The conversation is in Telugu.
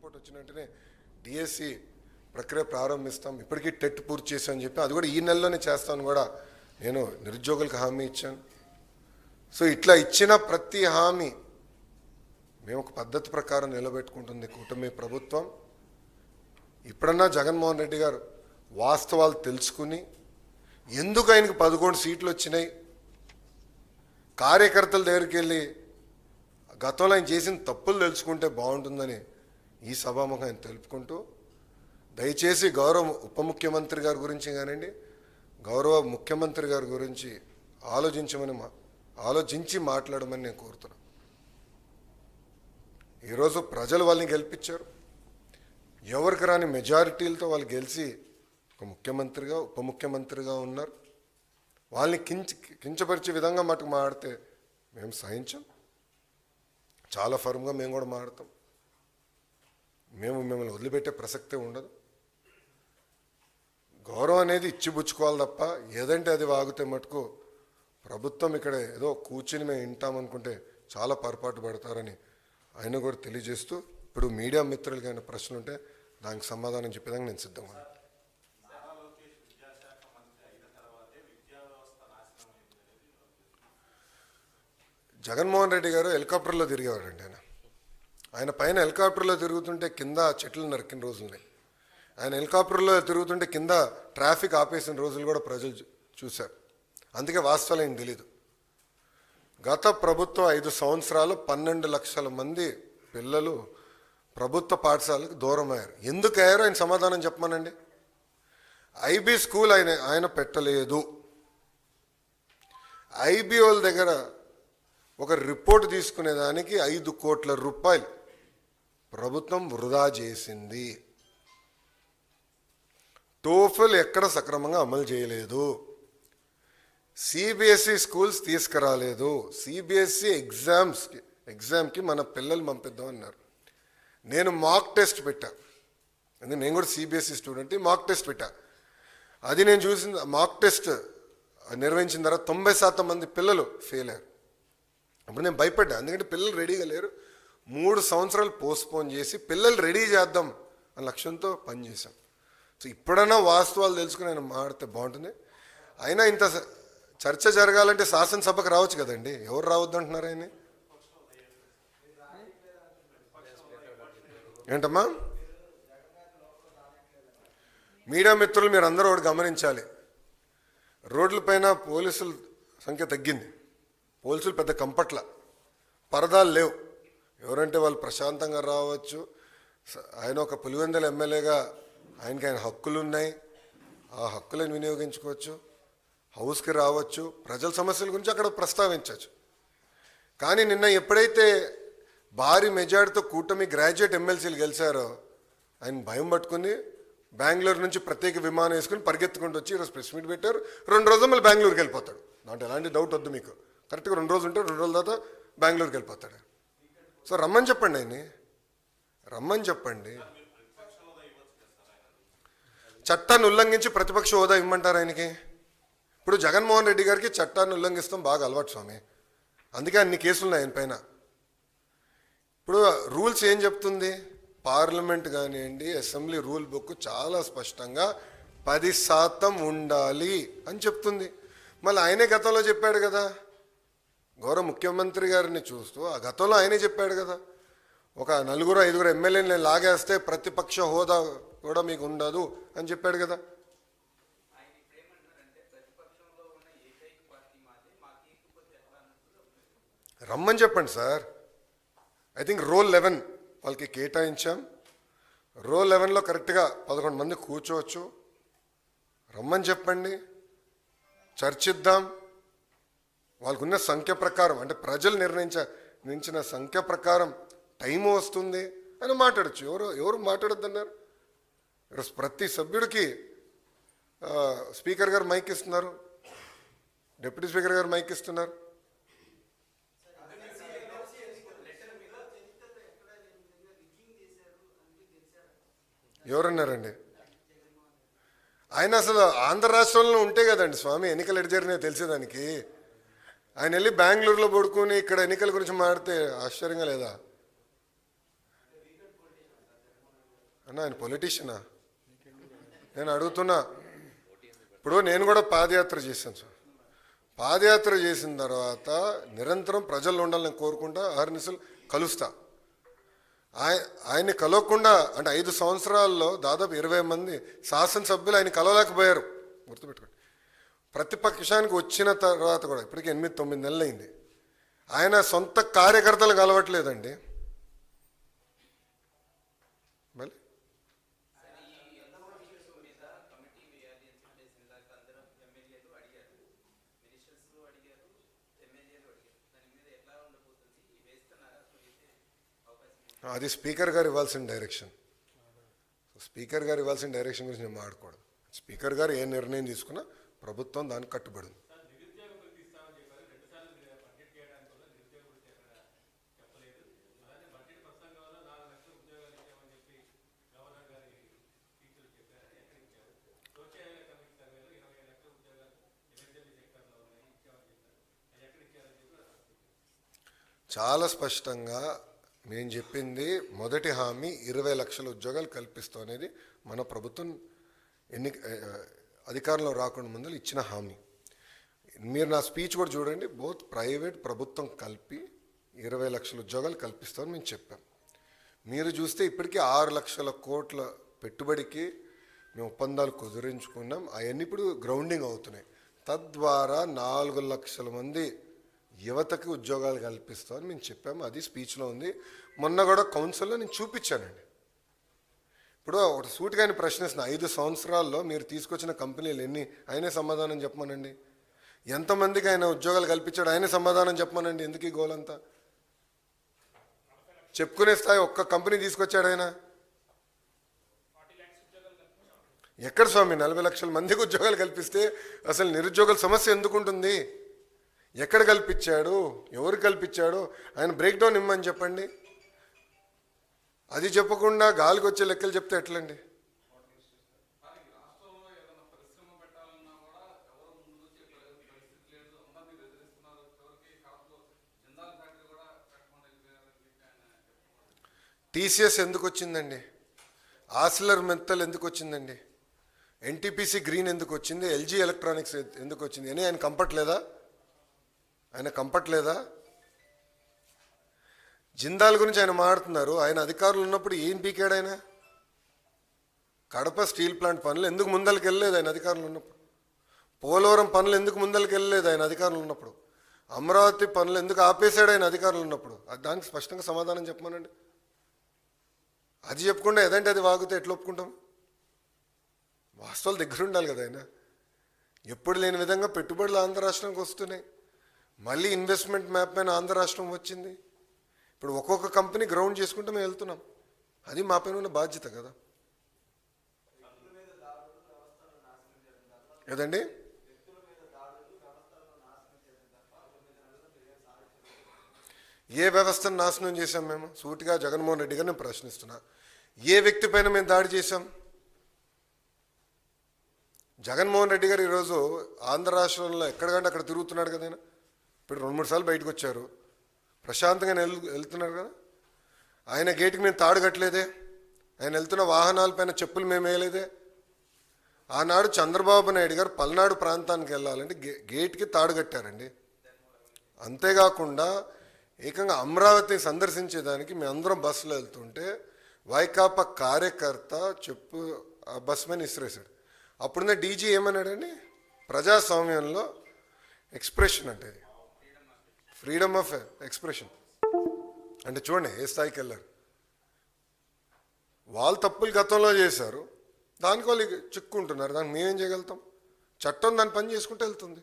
రిపోర్ట్ వచ్చిన వెంటనే డిఎస్సి ప్రక్రియ ప్రారంభిస్తాం. ఇప్పటికీ టెట్ పూర్తి చేశామని చెప్పి అది కూడా ఈ నెలలోనే చేస్తాను కూడా నేను నిరుద్యోగులకు హామీ ఇచ్చాను. సో ఇట్లా ఇచ్చిన ప్రతి హామీ మేము ఒక పద్ధతి ప్రకారం నిలబెట్టుకుంటుంది కూటమి ప్రభుత్వం. ఇప్పుడన్నా జగన్మోహన్ రెడ్డి గారు వాస్తవాలు తెలుసుకుని ఎందుకు ఆయనకు 11 సీట్లు వచ్చినాయి, కార్యకర్తల దగ్గరికి వెళ్ళి గతంలో ఆయన చేసిన తప్పులు తెలుసుకుంటే బాగుంటుందని ఈ సభాముఖం ఆయన తెలుపుకుంటూ, దయచేసి గౌరవ ఉప ముఖ్యమంత్రి గారి గురించి కానివ్వండి, గౌరవ ముఖ్యమంత్రి గారి గురించి ఆలోచించి మాట్లాడమని నేను కోరుతున్నాను. ఈరోజు ప్రజలు వాళ్ళని గెలిపించారు. ఎవరికి రాని మెజారిటీలతో వాళ్ళు గెలిచి ఒక ముఖ్యమంత్రిగా ఉప ముఖ్యమంత్రిగా ఉన్నారు. వాళ్ళని కించపరిచే విధంగా మటుకు మాడితే మేము సహించాం. చాలా ఫర్మ్గా మేము కూడా మాడతాం. మిమ్మల్ని వదిలిపెట్టే ప్రసక్తే ఉండదు. గౌరవం అనేది ఇచ్చిపుచ్చుకోవాలి తప్ప ఏదంటే అది వాగితే మటుకు ప్రభుత్వం ఇక్కడ ఏదో కూర్చుని మేము వింటామనుకుంటే చాలా పొరపాటు పడతారని ఆయన కూడా తెలియజేస్తూ, ఇప్పుడు మీడియా మిత్రులకి అయిన ప్రశ్నలు ఉంటే దానికి సమాధానం చెప్పేదానికి నేను సిద్ధంగా ఉన్నాను. జగన్మోహన్ రెడ్డి గారు హెలికాప్టర్లో తిరిగేవాడండి. ఆయన పైన హెలికాప్టర్లో తిరుగుతుంటే కింద చెట్లు నరికిన రోజులున్నాయి. ఆయన హెలికాప్టర్లో తిరుగుతుంటే కింద ట్రాఫిక్ ఆపేసిన రోజులు కూడా ప్రజలు చూశారు. అందుకే వాస్తవాలు ఏం తెలీదు. గత ప్రభుత్వం 5 సంవత్సరాలు 12 లక్షల మంది పిల్లలు ప్రభుత్వ పాఠశాలకు దూరం అయ్యారు. ఎందుకు అయ్యారో ఆయన సమాధానం చెప్పమనండి. ఐబీ స్కూల్ ఆయన పెట్టలేదు. ఐబీ వాళ్ళ దగ్గర ఒక రిపోర్ట్ తీసుకునేదానికి 5 కోట్ల రూపాయలు ప్రభుత్వం వృధా చేసింది. టోఫెల్ ఎక్కడ సక్రమంగా అమలు చేయలేదు. సిబిఎస్ఈ స్కూల్స్ తీసుకురాలేదు. సిబిఎస్ఈ ఎగ్జామ్కి మన పిల్లలు పంపిద్దామన్నారు. నేను మాక్ టెస్ట్ పెట్టా. ఎందుకంటే నేను కూడా సిబిఎస్ఈ స్టూడెంట్. మాక్ టెస్ట్ పెట్టా. అది నేను చూసిన మాక్ టెస్ట్ నిర్వహించిన తర్వాత 90% మంది పిల్లలు ఫెయిల్ అయ్యారు. అప్పుడు నేను భయపడ్డా. ఎందుకంటే పిల్లలు రెడీగా లేరు. 3 సంవత్సరాలు పోస్ట్పోన్ చేసి పిల్లలు రెడీ చేద్దాం అనే లక్ష్యంతో పనిచేశాం. సో ఇప్పుడైనా వాస్తవాలు తెలుసుకుని ఆయన మాడితే బాగుంటుంది. అయినా ఇంత చర్చ జరగాలంటే శాసనసభకు రావచ్చు కదండి. ఎవరు రావద్దు అంటున్నారు ఆయన? ఏంటమ్మా? మీడియా మిత్రులు మీరు అందరూ ఒకటి గమనించాలి. రోడ్లపైన పోలీసుల సంఖ్య తగ్గింది. పోలీసులు పెద్ద కంపట్ల, పరదాలు లేవు. ఎవరంటే వాళ్ళు ప్రశాంతంగా రావచ్చు. ఆయన ఒక పులివెందుల ఎమ్మెల్యేగా ఆయన హక్కులు ఉన్నాయి. ఆ హక్కులను వినియోగించుకోవచ్చు. హౌస్కి రావచ్చు. ప్రజల సమస్యల గురించి అక్కడ ప్రస్తావించవచ్చు. కానీ నిన్న ఎప్పుడైతే భారీ మెజార్టీతో కూటమి గ్రాడ్యుయేట్ ఎమ్మెల్సీలు గెలిచారో ఆయన భయం పట్టుకుని బెంగళూరు నుంచి ప్రత్యేక విమానం వేసుకుని పరిగెత్తుకుంటూ వచ్చి ఈరోజు ప్రెస్ మీట్ పెట్టారు. 2 రోజులు మళ్ళీ బెంగళూరుకి వెళ్ళిపోతాడు. దాంట్లో ఎలాంటి డౌట్ వద్దు మీకు. కరెక్ట్గా 2 రోజులు ఉంటే 2 రోజుల తర్వాత బెంగళూరుకి వెళ్ళిపోతాడు. సో రమ్మని చెప్పండి. ఆయన్ని రమ్మని చెప్పండి. చట్టాన్ని ఉల్లంఘించి ప్రతిపక్ష హోదా ఇమ్మంటారు ఆయనకి. ఇప్పుడు జగన్మోహన్ రెడ్డి గారికి చట్టాన్ని ఉల్లంఘిస్తాం బాగా అలవాటు స్వామి. అందుకే అన్ని కేసులు ఉన్నాయి ఆయన పైన. ఇప్పుడు రూల్స్ ఏం చెప్తుంది? పార్లమెంట్ కానివ్వండి, అసెంబ్లీ రూల్ బుక్ చాలా స్పష్టంగా 10% ఉండాలి అని చెప్తుంది. మళ్ళీ ఆయనే గతంలో చెప్పాడు కదా. గౌరవ ముఖ్యమంత్రి గారిని చూస్తూ ఆ గతంలో ఆయనే చెప్పాడు కదా, ఒక 4-5 ఎమ్మెల్యేని లాగేస్తే ప్రతిపక్ష హోదా కూడా మీకు ఉండదు అని చెప్పాడు కదా. రమ్మని చెప్పండి సార్. ఐ థింక్ రోల్ 11 వాళ్ళకి కేటాయించాం. రోల్ 11లో కరెక్ట్గా 11 మంది కూర్చోవచ్చు. రమ్మని చెప్పండి, చర్చిద్దాం. వాళ్ళకున్న సంఖ్య ప్రకారం, అంటే ప్రజలు నిర్ణయించిన సంఖ్య ప్రకారం టైము వస్తుంది అని మాట్లాడచ్చు. ఎవరు మాట్లాడొద్దన్నారు? ప్రతి సభ్యుడికి స్పీకర్ గారు మైక్ ఇస్తున్నారు, డిప్యూటీ స్పీకర్ గారు మైక్ ఇస్తున్నారు. ఎవరన్నారండి? ఆయన అసలు ఆంధ్ర రాష్ట్రంలో ఉంటే కదండి స్వామి ఎన్నికలు ఎటు జరిగినాయో తెలిసేదానికి. ఆయన వెళ్ళి బెంగళూరులో పడుకుని ఇక్కడ ఎన్నికల గురించి మాడితే ఆశ్చర్యంగా లేదా? అన్న ఆయన పొలిటీషియనా? నేను అడుగుతున్నా. ఇప్పుడు నేను కూడా పాదయాత్ర చేశాను సార్. పాదయాత్ర చేసిన తర్వాత నిరంతరం ప్రజల్లో ఉండాలని కోరుకుంటా, అహర్నిశలు కలుస్తా. ఆయన్ని కలవకుండా అంటే 5 సంవత్సరాల్లో దాదాపు 20 మంది శాసనసభ్యులు ఆయన కలవలేకపోయారు. గుర్తుపెట్టుకోండి. ప్రతిపక్షానికి వచ్చిన తర్వాత కూడా ఇప్పటికీ 8-9 నెలలు అయింది. ఆయన సొంత కార్యకర్తలు కలవట్లేదండి. మళ్ళీ అది స్పీకర్ గారు ఇవ్వాల్సిన డైరెక్షన్. స్పీకర్ గారు ఇవ్వాల్సిన డైరెక్షన్ గురించి నేను మాట్లాడకూడదు. స్పీకర్ గారు ఏ నిర్ణయం తీసుకున్నా ప్రభుత్వం దానికి కట్టుబడి ఉంది. చాలా స్పష్టంగా నేను చెప్పింది మొదటి హామీ 20 లక్షల ఉద్యోగాలు కల్పిస్తాం అనేది మన ప్రభుత్వం అధికారంలో రాకుండా ముందు ఇచ్చిన హామీ. మీరు నా స్పీచ్ కూడా చూడండి. బోత్ ప్రైవేట్ ప్రభుత్వం కలిపి 20 లక్షల ఉద్యోగాలు కల్పిస్తామని మేము చెప్పాం. మీరు చూస్తే ఇప్పటికీ 6 లక్షల కోట్ల పెట్టుబడికి మేము ఒప్పందాలు కుదిరించుకున్నాం. అవన్నీ ఇప్పుడు గ్రౌండింగ్ అవుతున్నాయి. తద్వారా 4 లక్షల మంది యువతకి ఉద్యోగాలు కల్పిస్తామని మేము చెప్పాము. అది స్పీచ్లో ఉంది. మొన్న కూడా కౌన్సిల్లో నేను చూపించానండి. ఇప్పుడు ఒక సూటిగాని ప్రశ్నిస్తున్నా, 5 సంవత్సరాల్లో మీరు తీసుకొచ్చిన కంపెనీలు ఎన్ని? ఆయనే సమాధానం చెప్పమనండి. ఎంతమందికి ఆయన ఉద్యోగాలు కల్పించాడు? ఆయనే సమాధానం చెప్పమనండి. ఎందుకు ఈ గోలంతా? చెప్పుకునే స్థాయి ఒక్క కంపెనీ తీసుకొచ్చాడు ఆయన? ఎక్కడ స్వామి 40 లక్షల మందికి ఉద్యోగాలు కల్పిస్తే అసలు నిరుద్యోగుల సమస్య ఎందుకుంటుంది? ఎక్కడ కల్పించాడు? ఎవరు కల్పించాడు? ఆయన బ్రేక్ డౌన్ ఇమ్మని చెప్పండి. అది చెప్పకుండా గాలికి వచ్చే లెక్కలు చెప్తే ఎట్లండి? టీసీఎస్ ఎందుకు వచ్చిందండి? ఆసిలర్ మెత్తల్ ఎందుకు వచ్చిందండి? ఎన్టీపీసీ గ్రీన్ ఎందుకు వచ్చింది? ఎల్జీ ఎలక్ట్రానిక్స్ ఎందుకు వచ్చింది అని ఆయన కంపట్లేదా? ఆయన కంపట్లేదా? జిందాల్ గురించి ఆయన మాట్లాడుతున్నారు. ఆయన అధికారులు ఉన్నప్పుడు ఏం పీకాడు ఆయన? కడప స్టీల్ ప్లాంట్ పనులు ఎందుకు ముందరికి వెళ్ళలేదు ఆయన అధికారులు ఉన్నప్పుడు? పోలవరం పనులు ఎందుకు ముందరికి వెళ్ళలేదు ఆయన అధికారులు ఉన్నప్పుడు? అమరావతి పనులు ఎందుకు ఆపేశాడు ఆయన అధికారులు ఉన్నప్పుడు? దానికి స్పష్టంగా సమాధానం చెప్పమనండి. అది చెప్పకుండా ఏదంటే అది వాగితే ఎట్లా ఒప్పుకుంటాం? వాస్తవాలు దగ్గర ఉండాలి కదా ఆయన. ఎప్పుడు లేని విధంగా పెట్టుబడులు ఆంధ్ర రాష్ట్రానికి వస్తున్నాయి. మళ్ళీ ఇన్వెస్ట్మెంట్ మ్యాప్ పైన ఆంధ్ర రాష్ట్రం వచ్చింది. ఇప్పుడు ఒక్కొక్క కంపెనీ గ్రౌండ్ చేసుకుంటూ మేము వెళ్తున్నాం. అది మా పైన ఉన్న బాధ్యత కదా. ఏదండి? ఏ వ్యవస్థను నాశనం చేశాం మేము? సూటిగా జగన్మోహన్ రెడ్డి గారిని ప్రశ్నిస్తున్నా. ఏ వ్యక్తి పైన మేము దాడి చేశాం? జగన్మోహన్ రెడ్డి గారు ఈరోజు ఆంధ్ర రాష్ట్రంలో ఎక్కడికంటే అక్కడ తిరుగుతున్నాడు కదా. ఆయన ఇప్పుడు 2-3 సార్లు బయటకు వచ్చారు. ప్రశాంతంగా వెళ్తున్నారు కదా. ఆయన గేటుకి మేము తాడు కట్టలేదే. ఆయన వెళ్తున్న వాహనాలపైన చెప్పులు మేము వేయలేదే. ఆనాడు చంద్రబాబు నాయుడు గారు పల్నాడు ప్రాంతానికి వెళ్ళాలంటే గేట్కి తాడు కట్టారండి. అంతేకాకుండా ఏకంగా అమరావతిని సందర్శించేదానికి మేమందరం బస్సులో వెళ్తుంటే వైకాపా కార్యకర్త చెప్పు ఆ బస్ మీద ఇసిరేశాడు. అప్పుడున్న డీజీ ఏమన్నాడండి? ప్రజాస్వామ్యంలో ఎక్స్ప్రెషన్ అంటే ఇది ఫ్రీడమ్ ఆఫ్ ఎక్స్ప్రెషన్ అంటే చూడండి ఏ స్థాయికి వెళ్ళారు. వాళ్ళు తప్పులు గతంలో చేశారు, దానికి వాళ్ళు చిక్కుంటున్నారు. దానికి మేమేం చేయగలుగుతాం? చట్టం దాని పని చేసుకుంటూ వెళ్తుంది.